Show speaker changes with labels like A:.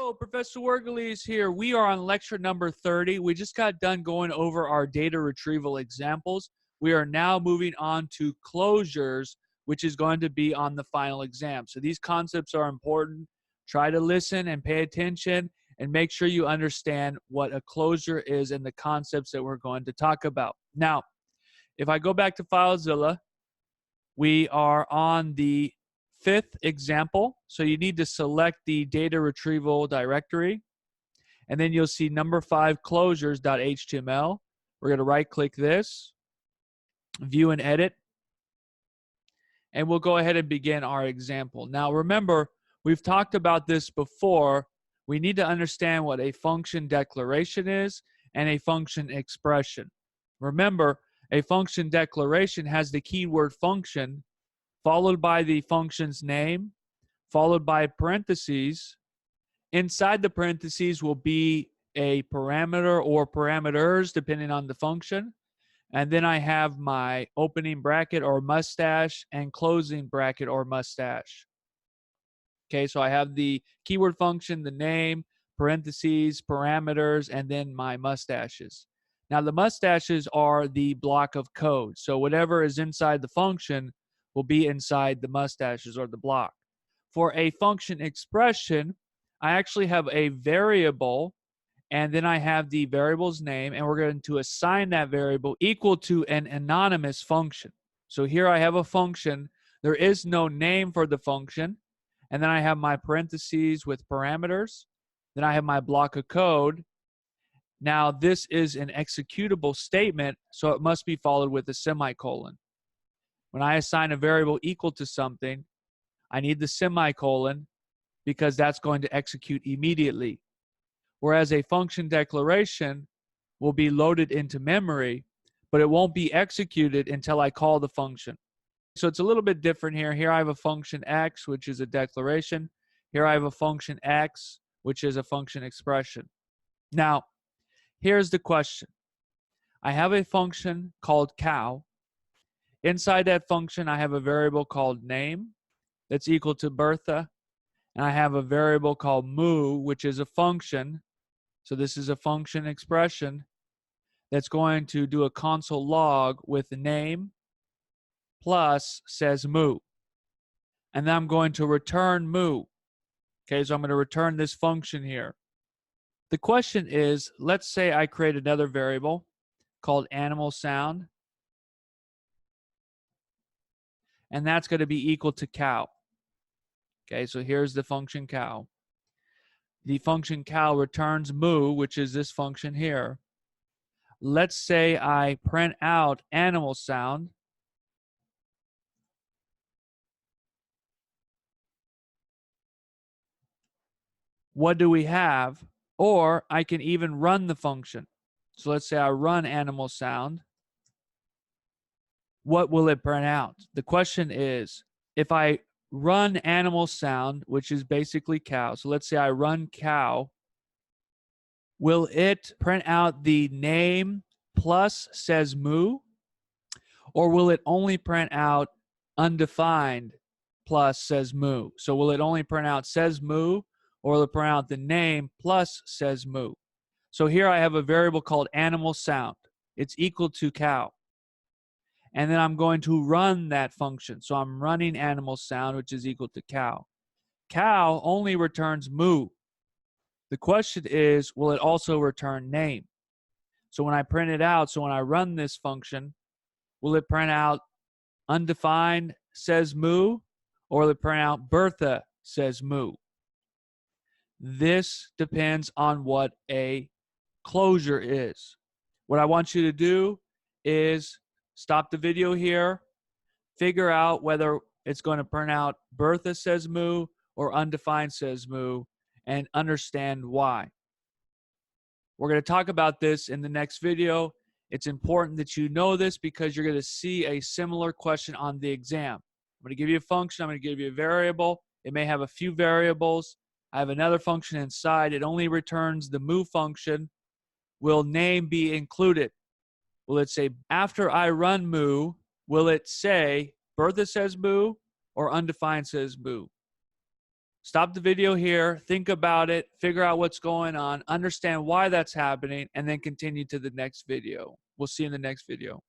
A: Hello, Professor Wergeles here. We are on lecture number 30. We just got done going over our data retrieval examples. We are now moving on to closures, which is going to be on the final exam. So these concepts are important. Try to listen and pay attention and make sure you understand what a closure is and the concepts that we're going to talk about. Now, if I go back to FileZilla, we are on the fifth example. So you need to select the data retrieval directory. And then you'll see number 5 closures.html. We're going to right click this, view and edit. And we'll go ahead and begin our example. Now remember, we've talked about this before. We need to understand what a function declaration is and a function expression. Remember, a function declaration has the keyword function followed by the function's name, followed by parentheses. Inside the parentheses will be a parameter or parameters, depending on the function. And then I have my opening bracket or mustache and closing bracket or mustache. Okay, so I have the keyword function, the name, parentheses, parameters, and then my mustaches. Now the mustaches are the block of code. So whatever is inside the function will be inside the mustaches or the block. For a function expression, I actually have a variable, and then I have the variable's name, and we're going to assign that variable equal to an anonymous function. So here I have a function. There is no name for the function, and then I have my parentheses with parameters. Then I have my block of code. Now this is an executable statement, so it must be followed with a semicolon. When I assign a variable equal to something, I need the semicolon because that's going to execute immediately. Whereas a function declaration will be loaded into memory, but it won't be executed until I call the function. So it's a little bit different here. Here I have a function x, which is a declaration. Here I have a function x, which is a function expression. Now, here's the question. I have a function called cow. Inside that function, I have a variable called name that's equal to Bertha. And I have a variable called moo, which is a function. So this is a function expression that's going to do a console log with the name plus says moo. And then I'm going to return moo. Okay, so I'm going to return this function here. The question is, let's say I create another variable called animal sound. And that's going to be equal to cow. Okay, so here's the function cow. The function cow returns moo, which is this function here. Let's say I print out animal sound. What do we have? Or I can even run the function. So let's say I run animal sound. What will it print out? The question is, if I run animal sound, which is basically cow. So let's say I run cow. Will it print out the name plus says moo? Or will it only print out undefined plus says moo? So will it only print out says moo, or will it print out the name plus says moo? So here I have a variable called animal sound. It's equal to cow. And then I'm going to run that function. So I'm running animal sound, which is equal to cow. Cow only returns moo. The question is, will it also return name? So when I print it out, so when I run this function, will it print out undefined says moo, or will it print out Bertha says moo? This depends on what a closure is. What I want you to do is stop the video here, figure out whether it's going to print out Bertha says moo or undefined says moo, and understand why. We're going to talk about this in the next video. It's important that you know this because you're going to see a similar question on the exam. I'm going to give you a function. I'm going to give you a variable. It may have a few variables. I have another function inside. It only returns the moo function. Will name be included? Will it say, after I run moo, will it say Bertha says moo or undefined says moo? Stop the video here, think about it, figure out what's going on, understand why that's happening, and then continue to the next video. We'll see you in the next video.